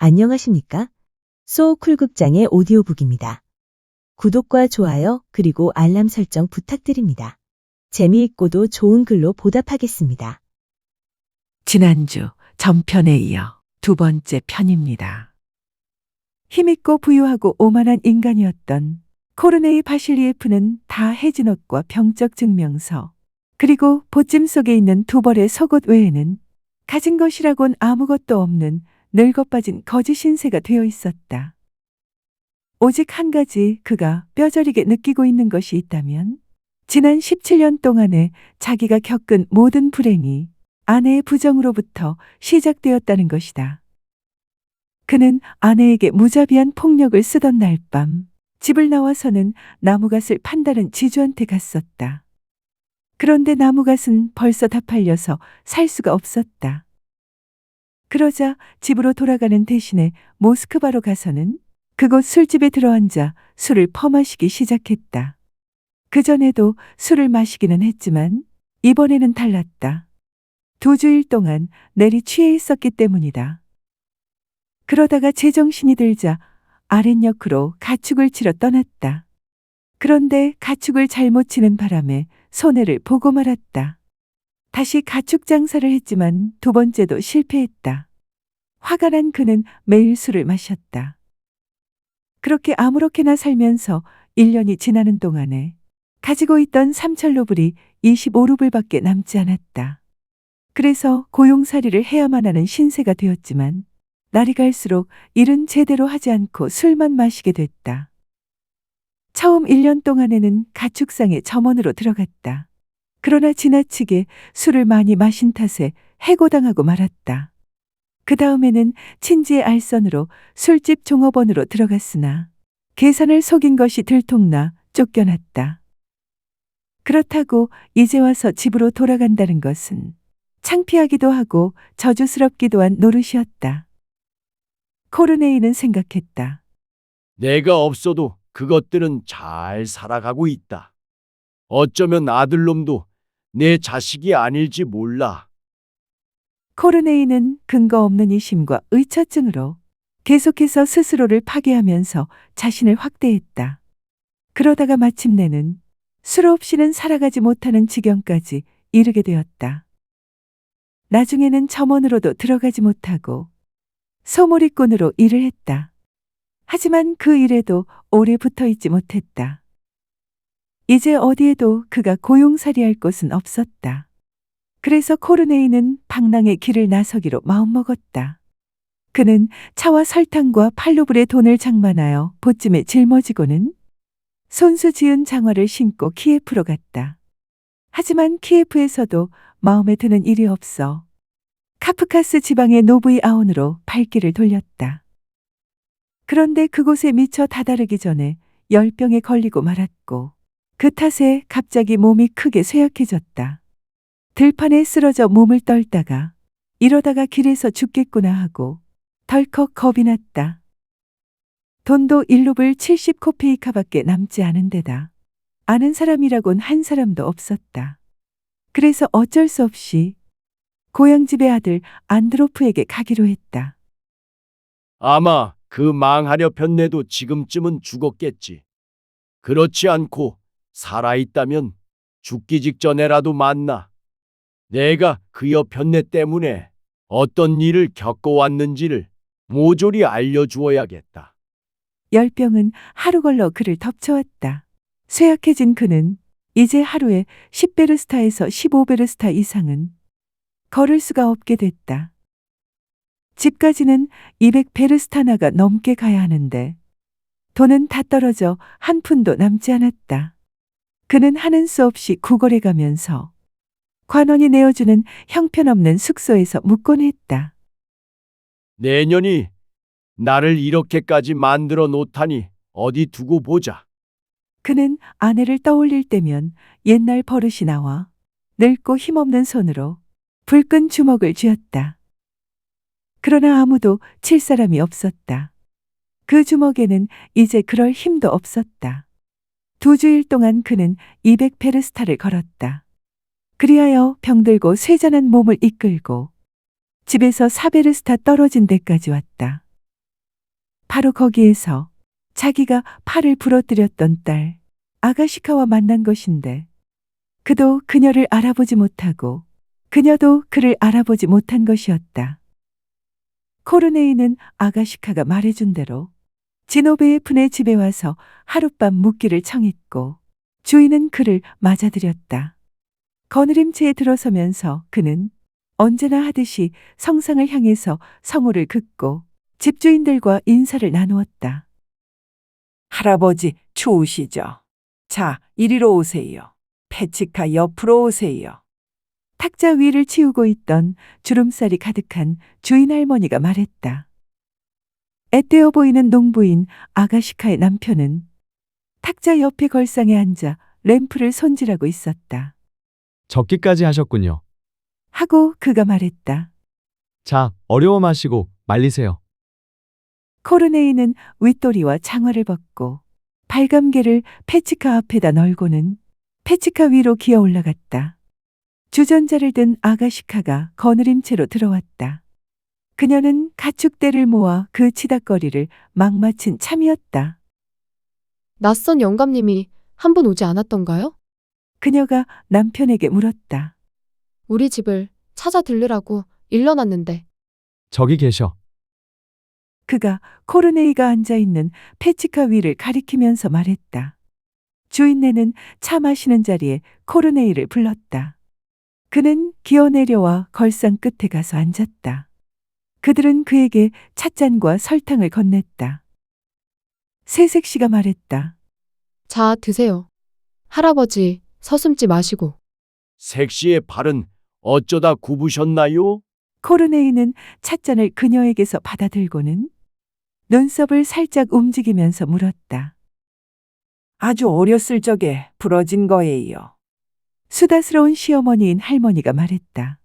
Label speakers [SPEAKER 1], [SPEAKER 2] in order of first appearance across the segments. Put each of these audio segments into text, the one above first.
[SPEAKER 1] 안녕하십니까? 소쿨극장의 오디오북입니다. 구독과 좋아요 그리고 알람 설정 부탁드립니다. 재미있고도 좋은 글로 보답하겠습니다.
[SPEAKER 2] 지난주 전편에 이어 두 번째 편입니다. 힘있고 부유하고 오만한 인간이었던 코르네이 바실리에프는 다 해진 옷과 병적 증명서, 그리고 보찜 속에 있는 두 벌의 속옷 외에는 가진 것이라곤 아무것도 없는 늙어빠진 거지 신세가 되어 있었다. 오직 한 가지 그가 뼈저리게 느끼고 있는 것이 있다면, 지난 17년 동안에 자기가 겪은 모든 불행이 아내의 부정으로부터 시작되었다는 것이다. 그는 아내에게 무자비한 폭력을 쓰던 날 밤, 집을 나와서는 나무갓을 판다는 지주한테 갔었다. 그런데 나무갓은 벌써 다 팔려서 살 수가 없었다. 그러자 집으로 돌아가는 대신에 모스크바로 가서는 그곳 술집에 들어앉아 술을 퍼마시기 시작했다. 그전에도 술을 마시기는 했지만 이번에는 달랐다. 2주일 동안 내리 취해 있었기 때문이다. 그러다가 제정신이 들자 아랫역으로 가축을 치러 떠났다. 그런데 가축을 잘못 치는 바람에 손해를 보고 말았다. 다시 가축 장사를 했지만 두 번째도 실패했다. 화가 난 그는 매일 술을 마셨다. 그렇게 아무렇게나 살면서 1년이 지나는 동안에 가지고 있던 3,000루블이 25루블밖에 남지 않았다. 그래서 고용살이를 해야만 하는 신세가 되었지만 날이 갈수록 일은 제대로 하지 않고 술만 마시게 됐다. 처음 1년 동안에는 가축상에 점원으로 들어갔다. 그러나 지나치게 술을 많이 마신 탓에 해고당하고 말았다. 그 다음에는 친지의 알선으로 술집 종업원으로 들어갔으나 계산을 속인 것이 들통나 쫓겨났다. 그렇다고 이제 와서 집으로 돌아간다는 것은 창피하기도 하고 저주스럽기도 한 노릇이었다. 코르네이는 생각했다.
[SPEAKER 3] 내가 없어도 그것들은 잘 살아가고 있다. 어쩌면 아들놈도 내 자식이 아닐지 몰라.
[SPEAKER 2] 코르네이는 근거 없는 의심과 의처증으로 계속해서 스스로를 파괴하면서 자신을 확대했다. 그러다가 마침내는 술 없이는 살아가지 못하는 지경까지 이르게 되었다. 나중에는 점원으로도 들어가지 못하고 소몰이꾼으로 일을 했다. 하지만 그 일에도 오래 붙어 있지 못했다. 이제 어디에도 그가 고용살이할 곳은 없었다. 그래서 코르네이는 방랑의 길을 나서기로 마음먹었다. 그는 차와 설탕과 8루블의 돈을 장만하여 보찜에 짊어지고는 손수 지은 장화를 신고 키예프로 갔다. 하지만 키예프에서도 마음에 드는 일이 없어 카프카스 지방의 노브이 아온으로 발길을 돌렸다. 그런데 그곳에 미처 다다르기 전에 열병에 걸리고 말았고 그 탓에 갑자기 몸이 크게 쇠약해졌다. 들판에 쓰러져 몸을 떨다가 이러다가 길에서 죽겠구나 하고 덜컥 겁이 났다. 돈도 1루블 70코페이카밖에 남지 않은 데다 아는 사람이라곤 한 사람도 없었다. 그래서 어쩔 수 없이 고향집의 아들 안드로프에게 가기로 했다.
[SPEAKER 3] 아마 그 망하려 편내도 지금쯤은 죽었겠지. 그렇지 않고 살아있다면 죽기 직전에라도 만나. 내가 그 여편네 때문에 어떤 일을 겪어왔는지를 모조리 알려주어야겠다.
[SPEAKER 2] 열병은 하루 걸러 그를 덮쳐왔다. 쇠약해진 그는 이제 하루에 10베르스타에서 15베르스타 이상은 걸을 수가 없게 됐다. 집까지는 200베르스타나가 넘게 가야 하는데 돈은 다 떨어져 한 푼도 남지 않았다. 그는 하는 수 없이 구걸해 가면서 관원이 내어주는 형편없는 숙소에서 묵곤 했다.
[SPEAKER 3] 내년이 나를 이렇게까지 만들어 놓다니 어디 두고 보자.
[SPEAKER 2] 그는 아내를 떠올릴 때면 옛날 버릇이 나와 늙고 힘없는 손으로 불끈 주먹을 쥐었다. 그러나 아무도 칠 사람이 없었다. 그 주먹에는 이제 그럴 힘도 없었다. 2주일 동안 그는 200베르스타를 걸었다. 그리하여 병들고 쇠잔한 몸을 이끌고 집에서 4베르스타 떨어진 데까지 왔다. 바로 거기에서 자기가 팔을 부러뜨렸던 딸 아가시카와 만난 것인데 그도 그녀를 알아보지 못하고 그녀도 그를 알아보지 못한 것이었다. 코르네이는 아가시카가 말해준 대로 지노베예프네 집에 와서 하룻밤 묵기를 청했고 주인은 그를 맞아들였다. 거느림체에 들어서면서 그는 언제나 하듯이 성상을 향해서 성호를 긋고 집주인들과 인사를 나누었다. 할아버지 추우시죠? 자, 이리로 오세요. 페치카 옆으로 오세요. 탁자 위를 치우고 있던 주름살이 가득한 주인 할머니가 말했다. 앳되어 보이는 농부인 아가시카의 남편은 탁자 옆에 걸상에 앉아 램프를 손질하고 있었다.
[SPEAKER 4] 적기까지 하셨군요.
[SPEAKER 2] 하고 그가 말했다.
[SPEAKER 4] 자, 어려워 마시고 말리세요.
[SPEAKER 2] 코르네이는 윗도리와 장화를 벗고 발감개를 페치카 앞에다 널고는 페치카 위로 기어 올라갔다. 주전자를 든 아가시카가 거느림채로 들어왔다. 그녀는 가축대를 모아 그 치닥거리를 막 마친 참이었다.
[SPEAKER 5] 낯선 영감님이 한 분 오지 않았던가요?
[SPEAKER 2] 그녀가 남편에게 물었다.
[SPEAKER 5] 우리 집을 찾아 들르라고 일러놨는데.
[SPEAKER 4] 저기 계셔.
[SPEAKER 2] 그가 코르네이가 앉아있는 페치카 위를 가리키면서 말했다. 주인네는 차 마시는 자리에 코르네이를 불렀다. 그는 기어 내려와 걸상 끝에 가서 앉았다. 그들은 그에게 찻잔과 설탕을 건넸다. 세색 씨가 말했다.
[SPEAKER 5] 자, 드세요. 할아버지, 서슴지 마시고.
[SPEAKER 3] 색시의 발은 어쩌다 굽으셨나요?
[SPEAKER 2] 코르네이는 찻잔을 그녀에게서 받아들고는 눈썹을 살짝 움직이면서 물었다. 아주 어렸을 적에 부러진 거예요. 수다스러운 시어머니인 할머니가 말했다.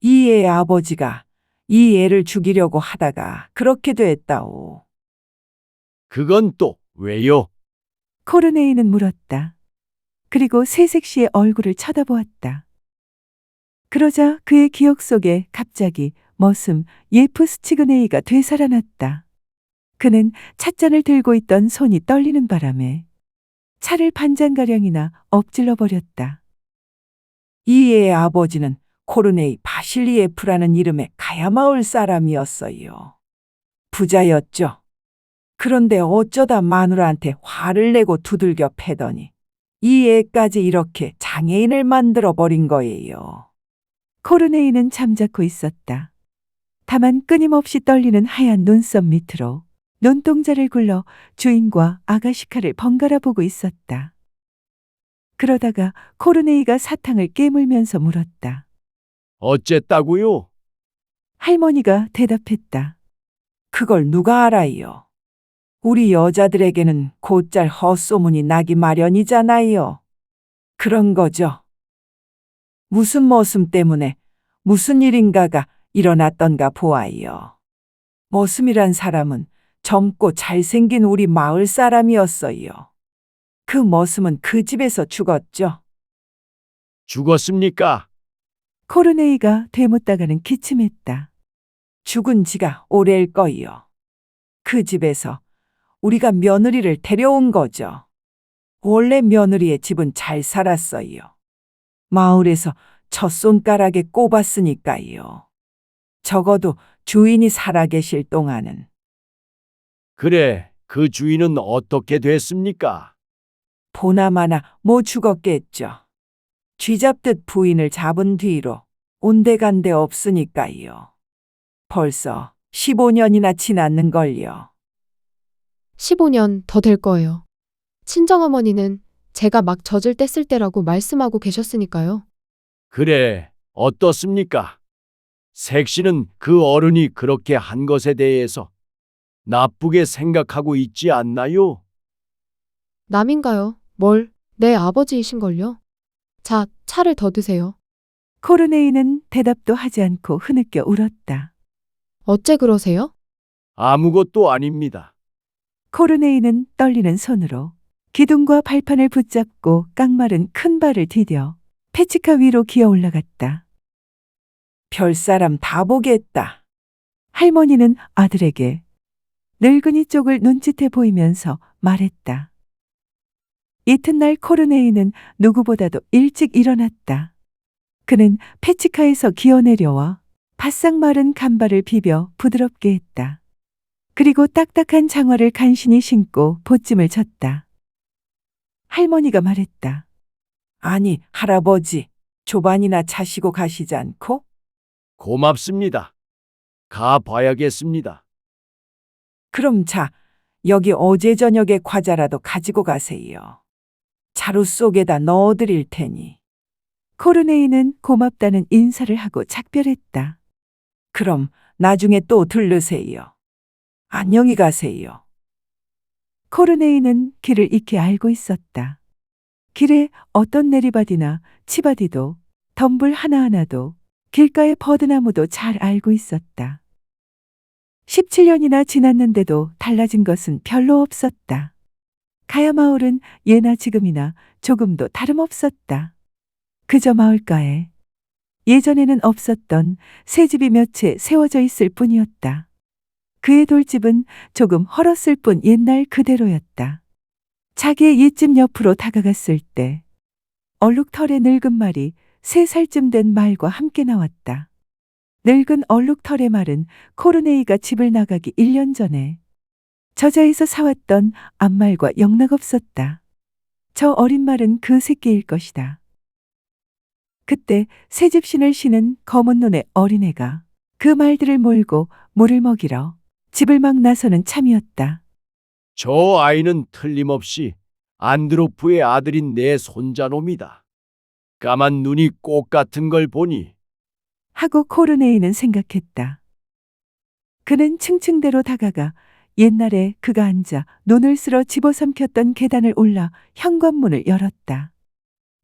[SPEAKER 2] 이 애의 아버지가 이 애를 죽이려고 하다가 그렇게 됐다오.
[SPEAKER 3] 그건 또 왜요?
[SPEAKER 2] 코르네이는 물었다. 그리고 세색 씨의 얼굴을 쳐다보았다. 그러자 그의 기억 속에 갑자기 머슴 예프스치그네이가 되살아났다. 그는 찻잔을 들고 있던 손이 떨리는 바람에 차를 반잔가량이나 엎질러 버렸다. 이 애의 아버지는 코르네이 바실리에프라는 이름의 가야마을 사람이었어요. 부자였죠. 그런데 어쩌다 마누라한테 화를 내고 두들겨 패더니 이 애까지 이렇게 장애인을 만들어 버린 거예요. 코르네이는 잠자코 있었다. 다만 끊임없이 떨리는 하얀 눈썹 밑으로 눈동자를 굴러 주인과 아가시카를 번갈아 보고 있었다. 그러다가 코르네이가 사탕을 깨물면서 물었다.
[SPEAKER 3] 어쨌다고요?
[SPEAKER 2] 할머니가 대답했다. 그걸 누가 알아요? 우리 여자들에게는 곧잘 헛소문이 나기 마련이잖아요. 그런 거죠. 무슨 머슴 때문에 무슨 일인가가 일어났던가 보아요. 머슴이란 사람은 젊고 잘생긴 우리 마을 사람이었어요. 그 머슴은 그 집에서 죽었죠.
[SPEAKER 3] 죽었습니까?
[SPEAKER 2] 코르네이가 되묻다가는 기침했다. 죽은 지가 오래일 거요. 그 집에서 우리가 며느리를 데려온 거죠. 원래 며느리의 집은 잘 살았어요. 마을에서 첫 손가락에 꼽았으니까요. 적어도 주인이 살아계실 동안은.
[SPEAKER 3] 그래, 그 주인은 어떻게 됐습니까?
[SPEAKER 2] 보나마나 뭐 죽었겠죠. 쥐잡듯 부인을 잡은 뒤로 온데간데 없으니까요. 벌써 15년이나 지났는걸요.
[SPEAKER 5] 15년 더 될 거예요. 친정어머니는 제가 막 젖을 뗐을 때라고 말씀하고 계셨으니까요.
[SPEAKER 3] 그래, 어떻습니까? 색시는 그 어른이 그렇게 한 것에 대해서 나쁘게 생각하고 있지 않나요?
[SPEAKER 5] 남인가요? 뭘? 내 아버지이신걸요? 자, 차를 더 드세요.
[SPEAKER 2] 코르네이는 대답도 하지 않고 흐느껴 울었다.
[SPEAKER 5] 어째 그러세요?
[SPEAKER 3] 아무것도 아닙니다.
[SPEAKER 2] 코르네이는 떨리는 손으로 기둥과 발판을 붙잡고 깡마른 큰 발을 디뎌 페치카 위로 기어 올라갔다. 별사람 다 보겠다. 할머니는 아들에게 늙은이 쪽을 눈짓해 보이면서 말했다. 이튿날 코르네이는 누구보다도 일찍 일어났다. 그는 페치카에서 기어내려와 바싹 마른 간발을 비벼 부드럽게 했다. 그리고 딱딱한 장화를 간신히 신고 보찜을 쳤다. 할머니가 말했다. 아니, 할아버지, 조반이나 차시고 가시지 않고?
[SPEAKER 3] 고맙습니다. 가 봐야겠습니다.
[SPEAKER 2] 그럼 자, 여기 어제 저녁에 과자라도 가지고 가세요. 자루 속에다 넣어드릴 테니. 코르네이는 고맙다는 인사를 하고 작별했다. 그럼 나중에 또 들르세요. 안녕히 가세요. 코르네이는 길을 익히 알고 있었다. 길에 어떤 내리바디나 치바디도 덤불 하나하나도 길가의 버드나무도 잘 알고 있었다. 17년이나 지났는데도 달라진 것은 별로 없었다. 가야 마을은 예나 지금이나 조금도 다름없었다. 그저 마을가에 예전에는 없었던 새 집이 몇 채 세워져 있을 뿐이었다. 그의 돌집은 조금 헐었을 뿐 옛날 그대로였다. 자기의 옛집 옆으로 다가갔을 때 얼룩털의 늙은 말이 3살쯤 된 말과 함께 나왔다. 늙은 얼룩털의 말은 코르네이가 집을 나가기 1년 전에 저자에서 사왔던 앞말과 영락없었다. 저 어린 말은 그 새끼일 것이다. 그때 새집신을 신은 검은 눈의 어린애가 그 말들을 몰고 물을 먹이러 집을 막 나서는 참이었다.
[SPEAKER 3] 저 아이는 틀림없이 안드로프의 아들인 내 손자놈이다. 까만 눈이 꽃 같은 걸 보니
[SPEAKER 2] 하고 코르네이는 생각했다. 그는 층층대로 다가가 옛날에 그가 앉아 눈을 쓸어 집어삼켰던 계단을 올라 현관문을 열었다.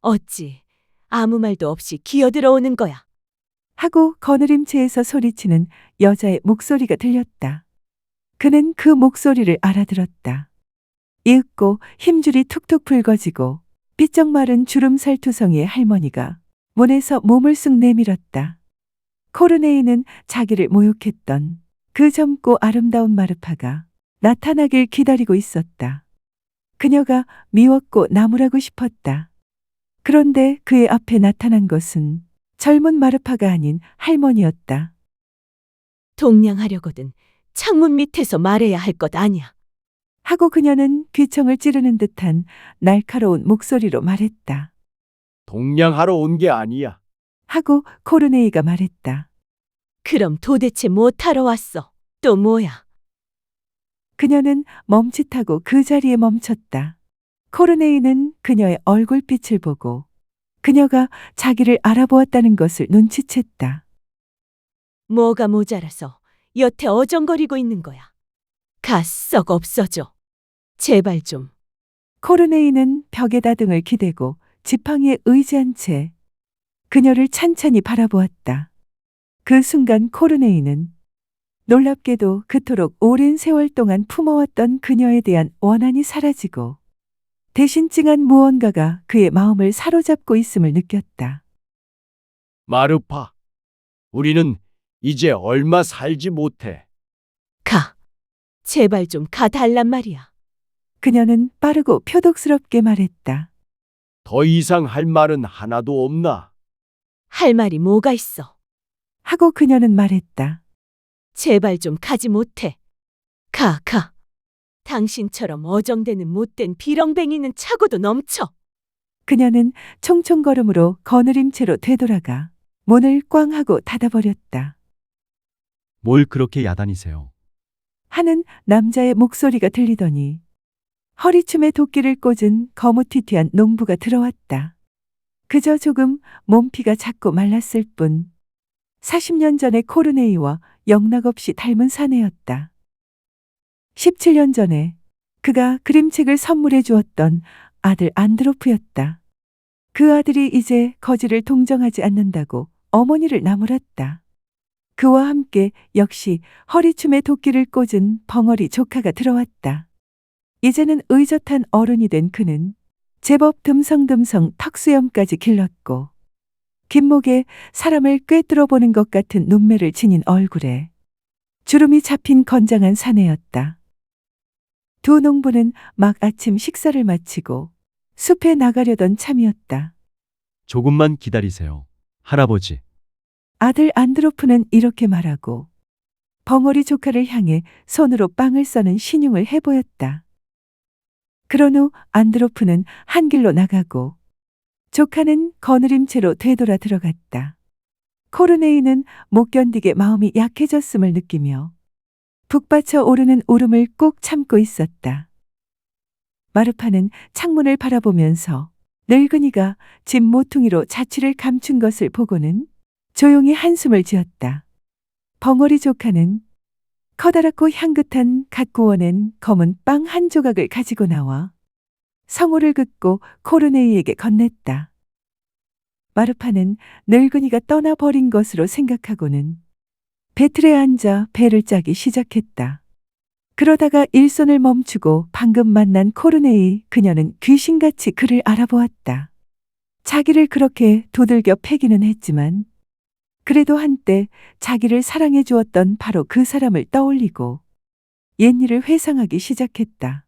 [SPEAKER 1] 어찌 아무 말도 없이 기어들어오는 거야.
[SPEAKER 2] 하고 거느림체에서 소리치는 여자의 목소리가 들렸다. 그는 그 목소리를 알아들었다. 이윽고 힘줄이 툭툭 붉어지고 삐쩍 마른 주름살 투성이의 할머니가 문에서 몸을 쓱 내밀었다. 코르네이는 자기를 모욕했던 그 젊고 아름다운 마르파가 나타나길 기다리고 있었다. 그녀가 미웠고 나무라고 싶었다. 그런데 그의 앞에 나타난 것은 젊은 마르파가 아닌 할머니였다.
[SPEAKER 1] 동냥하려거든 창문 밑에서 말해야 할 것 아니야.
[SPEAKER 2] 하고 그녀는 귀청을 찌르는 듯한 날카로운 목소리로 말했다.
[SPEAKER 3] 동냥하러 온 게 아니야.
[SPEAKER 2] 하고 코르네이가 말했다.
[SPEAKER 1] 그럼 도대체 못하러 왔어? 또 뭐야?
[SPEAKER 2] 그녀는 멈칫하고 그 자리에 멈췄다. 코르네이는 그녀의 얼굴빛을 보고 그녀가 자기를 알아보았다는 것을 눈치챘다.
[SPEAKER 1] 뭐가 모자라서 여태 어정거리고 있는 거야. 가 썩 없어져. 제발 좀.
[SPEAKER 2] 코르네이는 벽에다 등을 기대고 지팡이에 의지한 채 그녀를 찬찬히 바라보았다. 그 순간 코르네이는 놀랍게도 그토록 오랜 세월 동안 품어왔던 그녀에 대한 원한이 사라지고 대신 찡한 무언가가 그의 마음을 사로잡고 있음을 느꼈다.
[SPEAKER 3] 마르파, 우리는 이제 얼마 살지 못해.
[SPEAKER 1] 가. 제발 좀 가달란 말이야.
[SPEAKER 2] 그녀는 빠르고 표독스럽게 말했다.
[SPEAKER 3] 더 이상 할 말은 하나도 없나?
[SPEAKER 1] 할 말이 뭐가 있어?
[SPEAKER 2] 하고 그녀는 말했다.
[SPEAKER 1] 제발 좀 가지 못해. 가, 가. 당신처럼 어정되는 못된 비렁뱅이는 차고도 넘쳐.
[SPEAKER 2] 그녀는 총총걸음으로 거느림채로 되돌아가 문을 꽝 하고 닫아버렸다.
[SPEAKER 4] 뭘 그렇게 야단이세요?
[SPEAKER 2] 하는 남자의 목소리가 들리더니 허리춤에 도끼를 꽂은 거무튀튀한 농부가 들어왔다. 그저 조금 몸피가 작고 말랐을 뿐 40년 전의 코르네이와 영락없이 닮은 사내였다. 17년 전에 그가 그림책을 선물해 주었던 아들 안드로프였다. 그 아들이 이제 거지를 동정하지 않는다고 어머니를 나무랐다. 그와 함께 역시 허리춤에 도끼를 꽂은 벙어리 조카가 들어왔다. 이제는 의젓한 어른이 된 그는 제법 듬성듬성 턱수염까지 길렀고 긴 목에 사람을 꿰뚫어 보는 것 같은 눈매를 지닌 얼굴에 주름이 잡힌 건장한 사내였다. 두 농부는 막 아침 식사를 마치고 숲에 나가려던 참이었다.
[SPEAKER 4] 조금만 기다리세요. 할아버지,
[SPEAKER 2] 아들 안드로프는 이렇게 말하고 벙어리 조카를 향해 손으로 빵을 써는 신용을 해보였다. 그런 후 안드로프는 한 길로 나가고 조카는 거느림채로 되돌아 들어갔다. 코르네이는 못 견디게 마음이 약해졌음을 느끼며 북받쳐 오르는 울음을 꼭 참고 있었다. 마르파는 창문을 바라보면서 늙은이가 집 모퉁이로 자취를 감춘 것을 보고는 조용히 한숨을 지었다. 벙어리 조카는 커다랗고 향긋한 갓 구워낸 검은 빵 한 조각을 가지고 나와 성호를 긋고 코르네이에게 건넸다. 마르파는 늙은이가 떠나버린 것으로 생각하고는 배틀에 앉아 배를 짜기 시작했다. 그러다가 일손을 멈추고 방금 만난 코르네이 그녀는 귀신같이 그를 알아보았다. 자기를 그렇게 두들겨 패기는 했지만 그래도 한때 자기를 사랑해 주었던 바로 그 사람을 떠올리고 옛일을 회상하기 시작했다.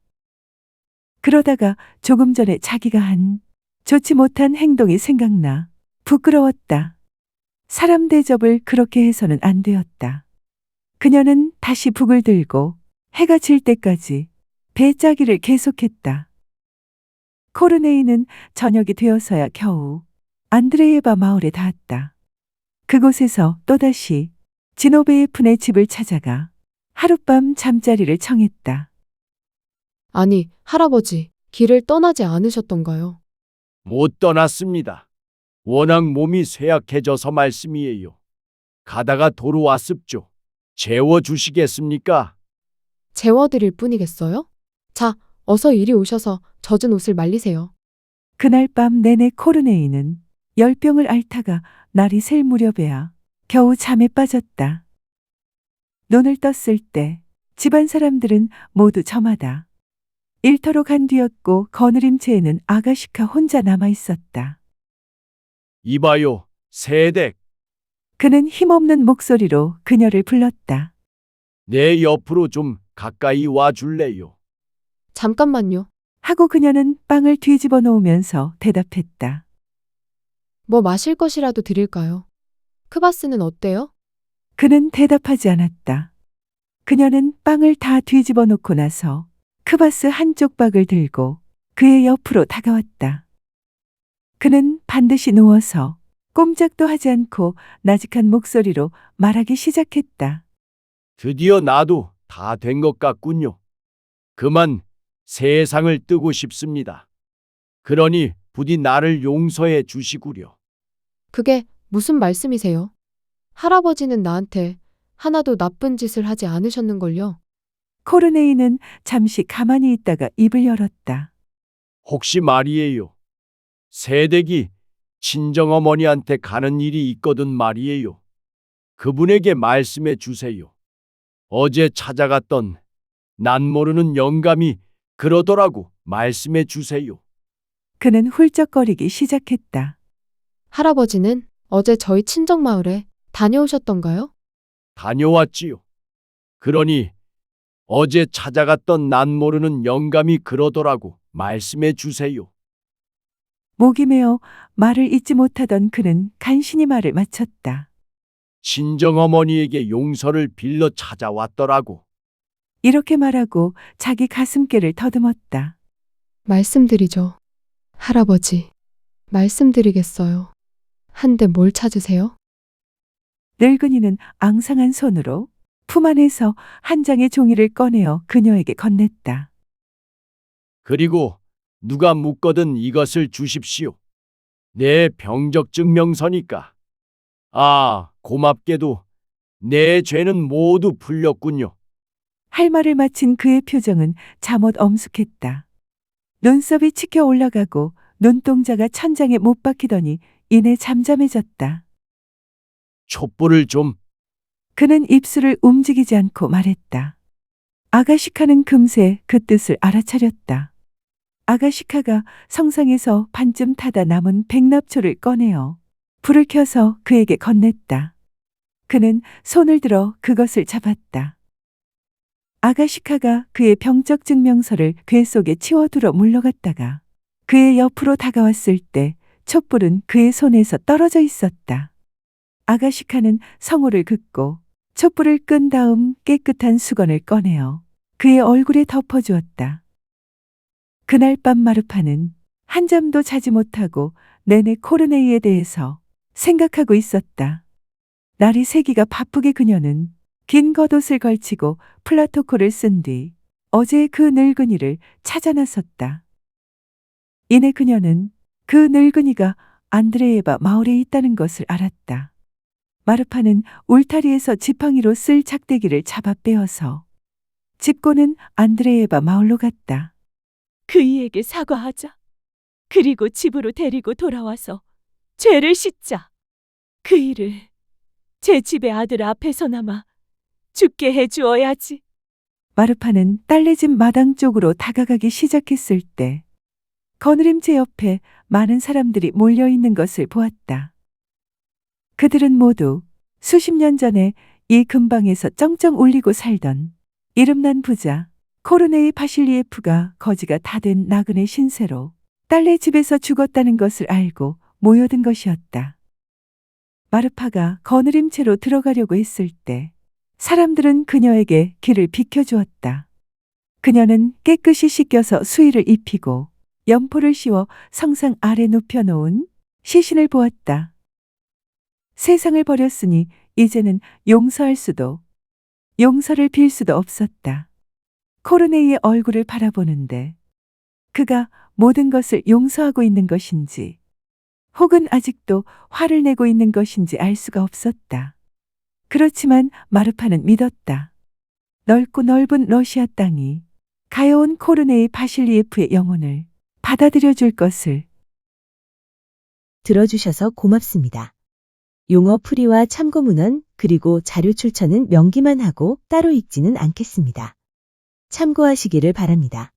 [SPEAKER 2] 그러다가 조금 전에 자기가 한 좋지 못한 행동이 생각나 부끄러웠다. 사람 대접을 그렇게 해서는 안 되었다. 그녀는 다시 북을 들고 해가 질 때까지 배짜기를 계속했다. 코르네이는 저녁이 되어서야 겨우 안드레예바 마을에 닿았다. 그곳에서 또다시 지노베예픈의 집을 찾아가 하룻밤 잠자리를 청했다.
[SPEAKER 5] 아니, 할아버지, 길을 떠나지 않으셨던가요?
[SPEAKER 3] 못 떠났습니다. 워낙 몸이 쇠약해져서 말씀이에요. 가다가 도로 왔습죠. 재워주시겠습니까?
[SPEAKER 5] 재워드릴 뿐이겠어요? 자, 어서 이리 오셔서 젖은 옷을 말리세요.
[SPEAKER 2] 그날 밤 내내 코르네이는 열병을 앓다가 날이 셀 무렵에야 겨우 잠에 빠졌다. 눈을 떴을 때 집안 사람들은 모두 저마다 일터로 간 뒤였고 거느림채에는 아가시카 혼자 남아 있었다.
[SPEAKER 3] 이봐요, 세댁.
[SPEAKER 2] 그는 힘없는 목소리로 그녀를 불렀다.
[SPEAKER 3] 내 옆으로 좀 가까이 와 줄래요?
[SPEAKER 5] 잠깐만요.
[SPEAKER 2] 하고 그녀는 빵을 뒤집어 놓으면서 대답했다.
[SPEAKER 5] 뭐 마실 것이라도 드릴까요? 크바스는 어때요?
[SPEAKER 2] 그는 대답하지 않았다. 그녀는 빵을 다 뒤집어 놓고 나서 크바스 한쪽 박을 들고 그의 옆으로 다가왔다. 그는 반드시 누워서 꼼짝도 하지 않고 나직한 목소리로 말하기 시작했다.
[SPEAKER 3] 드디어 나도 다 된 것 같군요. 그만 세상을 뜨고 싶습니다. 그러니 부디 나를 용서해 주시구려.
[SPEAKER 5] 그게 무슨 말씀이세요? 할아버지는 나한테 하나도 나쁜 짓을 하지 않으셨는걸요?
[SPEAKER 2] 코르네이는 잠시 가만히 있다가 입을 열었다.
[SPEAKER 3] 혹시 말이에요. 세댁이 친정어머니한테 가는 일이 있거든 말이에요. 그분에게 말씀해 주세요. 어제 찾아갔던 난 모르는 영감이 그러더라고 말씀해 주세요.
[SPEAKER 2] 그는 훌쩍거리기 시작했다.
[SPEAKER 5] 할아버지는 어제 저희 친정 마을에 다녀오셨던가요?
[SPEAKER 3] 다녀왔지요. 그러니 어제 찾아갔던 난 모르는 영감이 그러더라고 말씀해 주세요.
[SPEAKER 2] 목이 메어 말을 잇지 못하던 그는 간신히 말을 마쳤다.
[SPEAKER 3] 친정어머니에게 용서를 빌러 찾아왔더라고.
[SPEAKER 2] 이렇게 말하고 자기 가슴께를 더듬었다.
[SPEAKER 5] 말씀드리죠. 할아버지, 말씀드리겠어요. 한데 뭘 찾으세요?
[SPEAKER 2] 늙은이는 앙상한 손으로 품 안에서 한 장의 종이를 꺼내어 그녀에게 건넸다.
[SPEAKER 3] 그리고 누가 묻거든 이것을 주십시오. 내 병적 증명서니까. 아, 고맙게도 내 죄는 모두 풀렸군요.
[SPEAKER 2] 할 말을 마친 그의 표정은 잠옷 엄숙했다. 눈썹이 치켜 올라가고 눈동자가 천장에 못 박히더니 이내 잠잠해졌다.
[SPEAKER 3] 촛불을 좀.
[SPEAKER 2] 그는 입술을 움직이지 않고 말했다. 아가시카는 금세 그 뜻을 알아차렸다. 아가시카가 성상에서 반쯤 타다 남은 백납초를 꺼내어 불을 켜서 그에게 건넸다. 그는 손을 들어 그것을 잡았다. 아가시카가 그의 병적 증명서를 궤 속에 치워두러 물러갔다가 그의 옆으로 다가왔을 때 촛불은 그의 손에서 떨어져 있었다. 아가시카는 성호를 긋고 촛불을 끈 다음 깨끗한 수건을 꺼내어 그의 얼굴에 덮어주었다. 그날 밤 마르파는 한잠도 자지 못하고 내내 코르네이에 대해서 생각하고 있었다. 날이 새기가 바쁘게 그녀는 긴 겉옷을 걸치고 플라토코를 쓴 뒤 어제의 그 늙은이를 찾아 나섰다. 이내 그녀는 그 늙은이가 안드레에바 마을에 있다는 것을 알았다. 마르파는 울타리에서 지팡이로 쓸 작대기를 잡아 빼어서 짚고는 안드레에바 마을로 갔다.
[SPEAKER 1] 그이에게 사과하자. 그리고 집으로 데리고 돌아와서 죄를 씻자. 그이를 제 집의 아들 앞에서나마 죽게 해주어야지.
[SPEAKER 2] 마르파는 딸네 집 마당 쪽으로 다가가기 시작했을 때 거느림체 옆에 많은 사람들이 몰려 있는 것을 보았다. 그들은 모두 수십 년 전에 이 근방에서 쩡쩡 울리고 살던 이름난 부자 코르네이 바실리에프가 거지가 다 된 나그네 신세로 딸네 집에서 죽었다는 것을 알고 모여든 것이었다. 마르파가 거느림체로 들어가려고 했을 때 사람들은 그녀에게 길을 비켜주었다. 그녀는 깨끗이 씻겨서 수의를 입히고 연포를 씌워 성상 아래 눕혀놓은 시신을 보았다. 세상을 버렸으니 이제는 용서할 수도 용서를 빌 수도 없었다. 코르네이의 얼굴을 바라보는데 그가 모든 것을 용서하고 있는 것인지 혹은 아직도 화를 내고 있는 것인지 알 수가 없었다. 그렇지만 마르파는 믿었다. 넓고 넓은 러시아 땅이 가여운 코르네이 바실리에프의 영혼을 받아들여 줄 것을.
[SPEAKER 6] 들어주셔서 고맙습니다. 용어 풀이와 참고 문헌 그리고 자료 출처는 명기만 하고 따로 읽지는 않겠습니다. 참고하시기를 바랍니다.